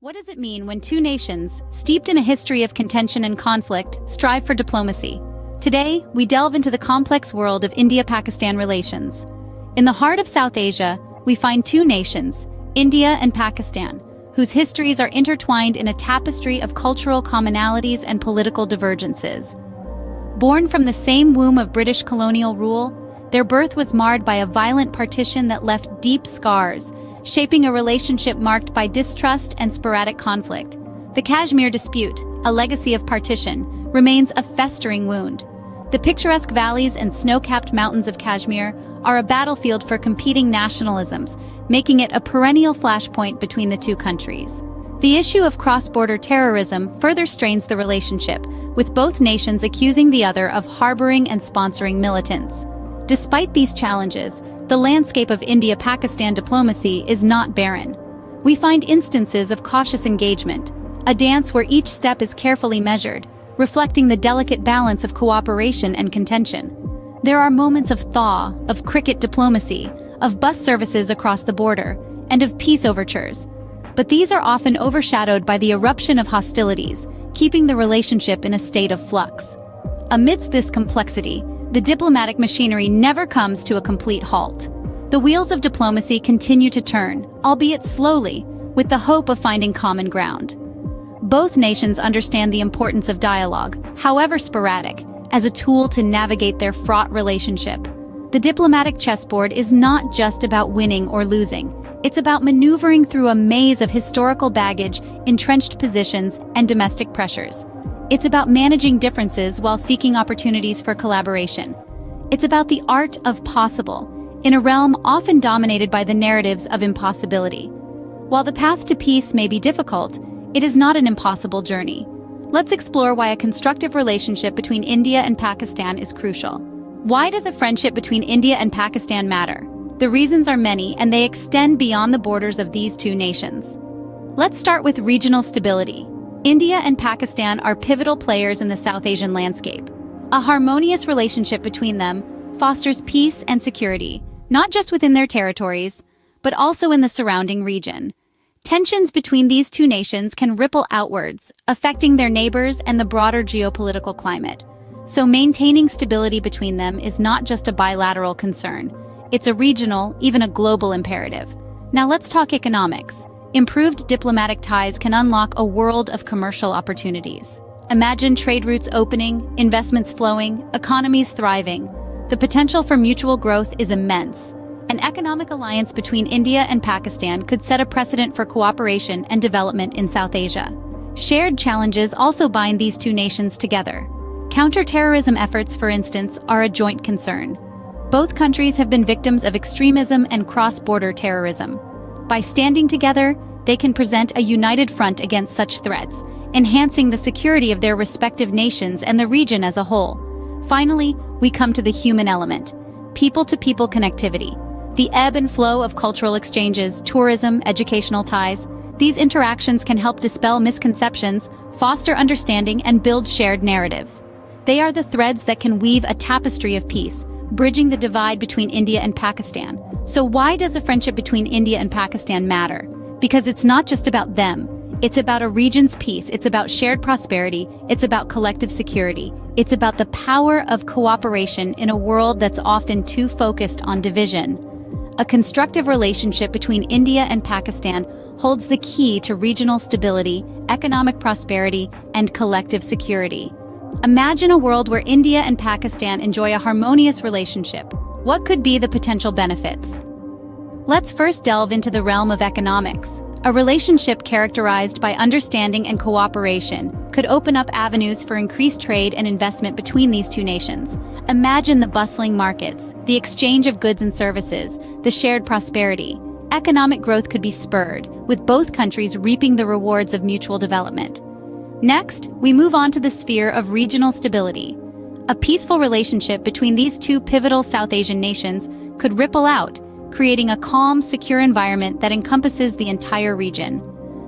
What does it mean when two nations, steeped in a history of contention and conflict, strive for diplomacy? Today, we delve into the complex world of India-Pakistan relations. In the heart of South Asia, we find two nations, India and Pakistan, whose histories are intertwined in a tapestry of cultural commonalities and political divergences. Born from the same womb of British colonial rule, their birth was marred by a violent partition that left deep scars, shaping a relationship marked by distrust and sporadic conflict. The Kashmir dispute, a legacy of partition, remains a festering wound. The picturesque valleys and snow-capped mountains of Kashmir are a battlefield for competing nationalisms, making it a perennial flashpoint between the two countries. The issue of cross-border terrorism further strains the relationship, with both nations accusing the other of harboring and sponsoring militants. Despite these challenges, the landscape of India-Pakistan diplomacy is not barren. We find instances of cautious engagement, a dance where each step is carefully measured, reflecting the delicate balance of cooperation and contention. There are moments of thaw, of cricket diplomacy, of bus services across the border, and of peace overtures. But these are often overshadowed by the eruption of hostilities, keeping the relationship in a state of flux. Amidst this complexity, the diplomatic machinery never comes to a complete halt. The wheels of diplomacy continue to turn, albeit slowly, with the hope of finding common ground. Both nations understand the importance of dialogue, however sporadic, as a tool to navigate their fraught relationship. The diplomatic chessboard is not just about winning or losing. It's about maneuvering through a maze of historical baggage, entrenched positions, and domestic pressures. It's about managing differences while seeking opportunities for collaboration. It's about the art of possible, in a realm often dominated by the narratives of impossibility. While the path to peace may be difficult, it is not an impossible journey. Let's explore why a constructive relationship between India and Pakistan is crucial. Why does a friendship between India and Pakistan matter? The reasons are many, and they extend beyond the borders of these two nations. Let's start with regional stability. India and Pakistan are pivotal players in the South Asian landscape. A harmonious relationship between them fosters peace and security, not just within their territories, but also in the surrounding region. Tensions between these two nations can ripple outwards, affecting their neighbors and the broader geopolitical climate. So maintaining stability between them is not just a bilateral concern. It's a regional, even a global imperative. Now let's talk economics. Improved diplomatic ties can unlock a world of commercial opportunities. Imagine trade routes opening, investments flowing, economies thriving. The potential for mutual growth is immense. An economic alliance between India and Pakistan could set a precedent for cooperation and development in South Asia. Shared challenges also bind these two nations together. Counter-terrorism efforts, for instance, are a joint concern. Both countries have been victims of extremism and cross-border terrorism. By standing together, they can present a united front against such threats, enhancing the security of their respective nations and the region as a whole. Finally, we come to the human element, people-to-people connectivity. The ebb and flow of cultural exchanges, tourism, educational ties. These interactions can help dispel misconceptions, foster understanding, and build shared narratives. They are the threads that can weave a tapestry of peace, bridging the divide between India and Pakistan. So why does a friendship between India and Pakistan matter? Because it's not just about them. It's about a region's peace. It's about shared prosperity. It's about collective security. It's about the power of cooperation in a world that's often too focused on division. A constructive relationship between India and Pakistan holds the key to regional stability, economic prosperity, and collective security. Imagine a world where India and Pakistan enjoy a harmonious relationship. What could be the potential benefits? Let's first delve into the realm of economics. A relationship characterized by understanding and cooperation could open up avenues for increased trade and investment between these two nations. Imagine the bustling markets, the exchange of goods and services, the shared prosperity. Economic growth could be spurred, with both countries reaping the rewards of mutual development. Next, we move on to the sphere of regional stability. A peaceful relationship between these two pivotal South Asian nations could ripple out, creating a calm, secure environment that encompasses the entire region.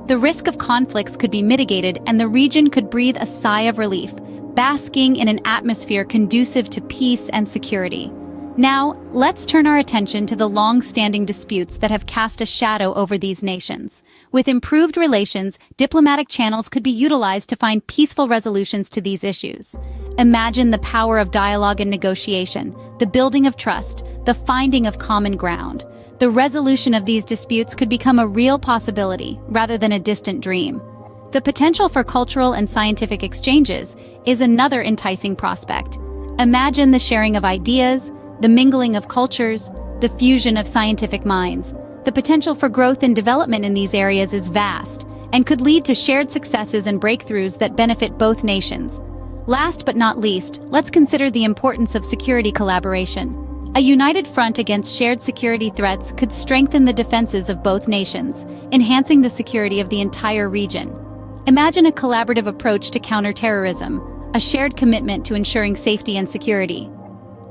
The risk of conflicts could be mitigated, and the region could breathe a sigh of relief, basking in an atmosphere conducive to peace and security. Now, let's turn our attention to the long-standing disputes that have cast a shadow over these nations. With improved relations, diplomatic channels could be utilized to find peaceful resolutions to these issues. Imagine the power of dialogue and negotiation, the building of trust, the finding of common ground. The resolution of these disputes could become a real possibility, rather than a distant dream. The potential for cultural and scientific exchanges is another enticing prospect. Imagine the sharing of ideas, the mingling of cultures, the fusion of scientific minds. The potential for growth and development in these areas is vast and could lead to shared successes and breakthroughs that benefit both nations. Last but not least, let's consider the importance of security collaboration. A united front against shared security threats could strengthen the defenses of both nations, enhancing the security of the entire region. Imagine a collaborative approach to counterterrorism, a shared commitment to ensuring safety and security.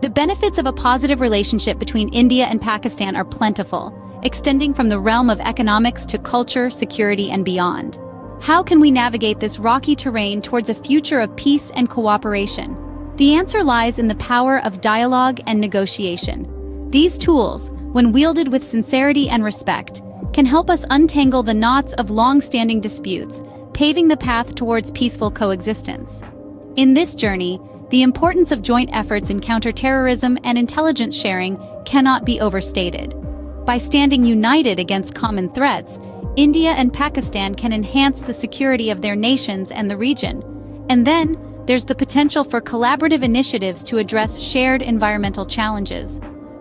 The benefits of a positive relationship between India and Pakistan are plentiful, extending from the realm of economics to culture, security, and beyond. How can we navigate this rocky terrain towards a future of peace and cooperation? The answer lies in the power of dialogue and negotiation. These tools, when wielded with sincerity and respect, can help us untangle the knots of long-standing disputes, paving the path towards peaceful coexistence. In this journey, the importance of joint efforts in counterterrorism and intelligence sharing cannot be overstated. By standing united against common threats, India and Pakistan can enhance the security of their nations and the region. And then, there's the potential for collaborative initiatives to address shared environmental challenges.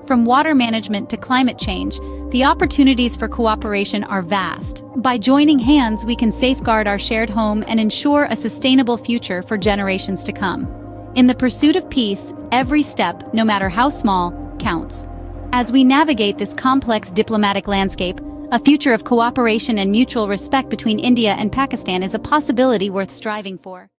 From water management to climate change, the opportunities for cooperation are vast. By joining hands, we can safeguard our shared home and ensure a sustainable future for generations to come. In the pursuit of peace, every step, no matter how small, counts. As we navigate this complex diplomatic landscape, a future of cooperation and mutual respect between India and Pakistan is a possibility worth striving for.